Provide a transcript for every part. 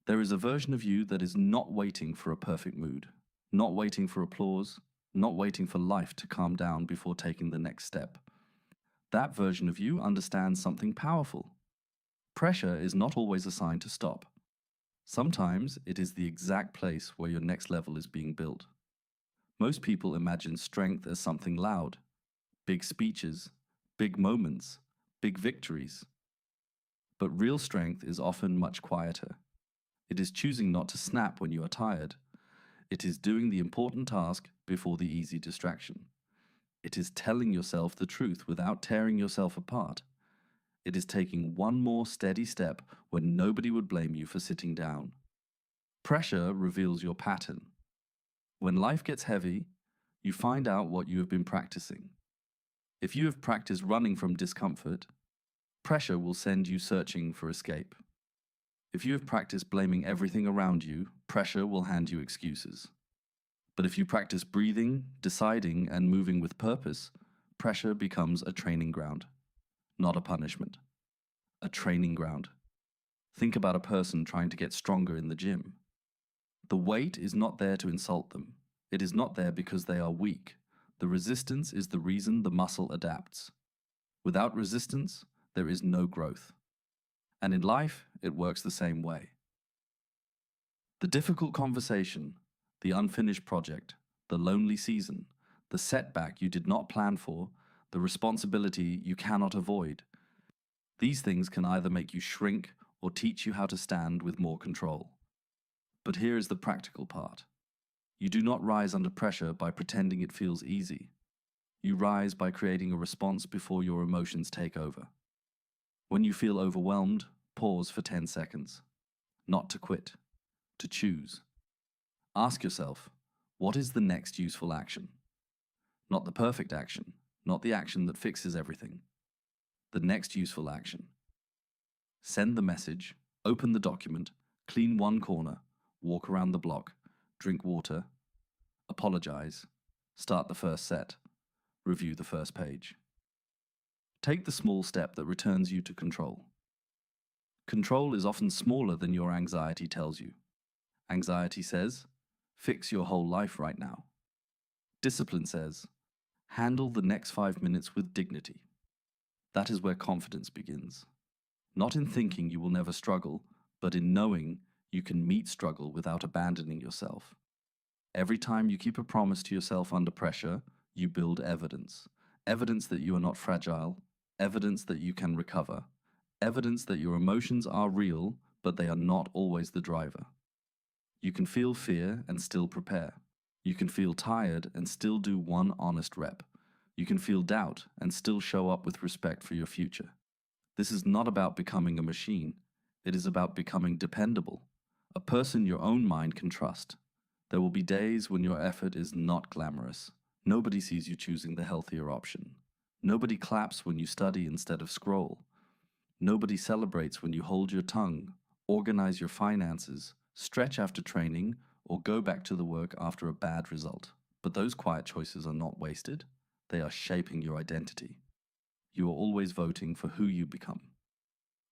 There is a version of you that is not waiting for a perfect mood, not waiting for applause, not waiting for life to calm down before taking the next step. That version of you understands something powerful. Pressure is not always a sign to stop. Sometimes it is the exact place where your next level is being built. Most people imagine strength as something loud, big speeches, big moments, big victories. But real strength is often much quieter. It is choosing not to snap when you are tired. It is doing the important task before the easy distraction. It is telling yourself the truth without tearing yourself apart. It is taking one more steady step when nobody would blame you for sitting down. Pressure reveals your pattern. When life gets heavy, you find out what you have been practicing. If you have practiced running from discomfort, pressure will send you searching for escape. If you have practiced blaming everything around you, pressure will hand you excuses. But if you practice breathing, deciding, and moving with purpose, pressure becomes a training ground, not a punishment. A training ground. Think about a person trying to get stronger in the gym. The weight is not there to insult them. It is not there because they are weak. The resistance is the reason the muscle adapts. Without resistance, there is no growth. And in life, it works the same way. The difficult conversation, the unfinished project, the lonely season, the setback you did not plan for, the responsibility you cannot avoid. These things can either make you shrink or teach you how to stand with more control. But here is the practical part. You do not rise under pressure by pretending it feels easy. You rise by creating a response before your emotions take over. When you feel overwhelmed, pause for 10 seconds. Not to quit, to choose. Ask yourself, what is the next useful action? Not the perfect action, not the action that fixes everything. The next useful action. Send the message, open the document, clean one corner, walk around the block, drink water, apologize, start the first set, review the first page. Take the small step that returns you to control. Control is often smaller than your anxiety tells you. Anxiety says, fix your whole life right now. Discipline says, handle the next 5 minutes with dignity. That is where confidence begins. Not in thinking you will never struggle, but in knowing you can meet struggle without abandoning yourself. Every time you keep a promise to yourself under pressure, you build evidence. Evidence that you are not fragile, evidence that you can recover, evidence that your emotions are real, but they are not always the driver. You can feel fear and still prepare. You can feel tired and still do one honest rep. You can feel doubt and still show up with respect for your future. This is not about becoming a machine. It is about becoming dependable, a person your own mind can trust. There will be days when your effort is not glamorous. Nobody sees you choosing the healthier option. Nobody claps when you study instead of scroll. Nobody celebrates when you hold your tongue, organize your finances, stretch after training, or go back to the work after a bad result. But those quiet choices are not wasted. They are shaping your identity. You are always voting for who you become.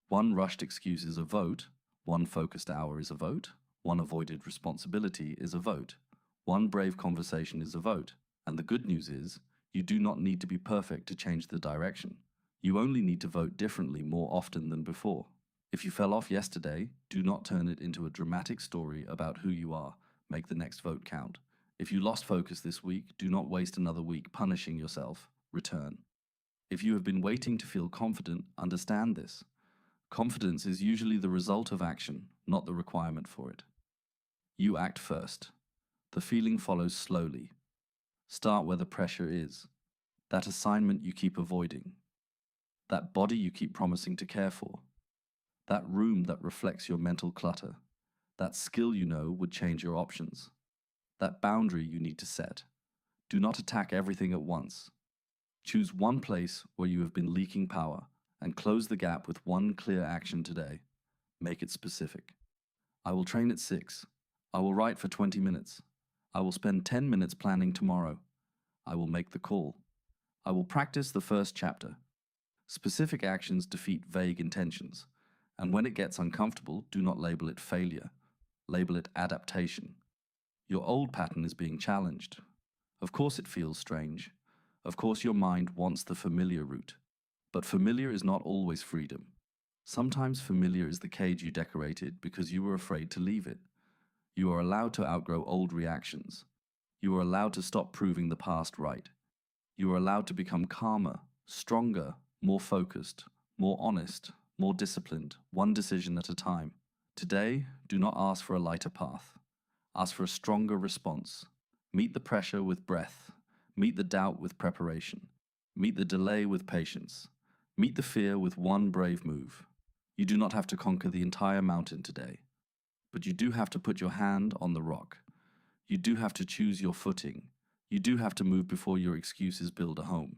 One rushed excuse is a vote, one focused hour is a vote, one avoided responsibility is a vote, one brave conversation is a vote. And the good news is, you do not need to be perfect to change the direction. You only need to vote differently more often than before. If you fell off yesterday, do not turn it into a dramatic story about who you are. Make the next vote count. If you lost focus this week, do not waste another week punishing yourself. Return. If you have been waiting to feel confident, understand this. Confidence is usually the result of action, not the requirement for it. You act first. The feeling follows slowly. Start where the pressure is. That assignment you keep avoiding. That body you keep promising to care for. That room that reflects your mental clutter. That skill you know would change your options. That boundary you need to set. Do not attack everything at once. Choose one place where you have been leaking power and close the gap with one clear action today. Make it specific. I will train at 6. I will write for 20 minutes. I will spend 10 minutes planning tomorrow. I will make the call. I will practice the first chapter. Specific actions defeat vague intentions, and when it gets uncomfortable, do not label it failure. Label it adaptation. Your old pattern is being challenged. Of course it feels strange. Of course your mind wants the familiar route. But familiar is not always freedom. Sometimes familiar is the cage you decorated because you were afraid to leave it. You are allowed to outgrow old reactions. You are allowed to stop proving the past right. You are allowed to become calmer, stronger, more focused, more honest, more disciplined, one decision at a time. Today, do not ask for a lighter path. Ask for a stronger response. Meet the pressure with breath. Meet the doubt with preparation. Meet the delay with patience. Meet the fear with one brave move. You do not have to conquer the entire mountain today, but you do have to put your hand on the rock. You do have to choose your footing. You do have to move before your excuses build a home.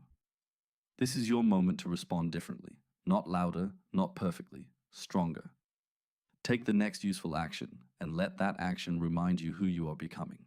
This is your moment to respond differently. Not louder, not perfectly, stronger. Take the next useful action and let that action remind you who you are becoming.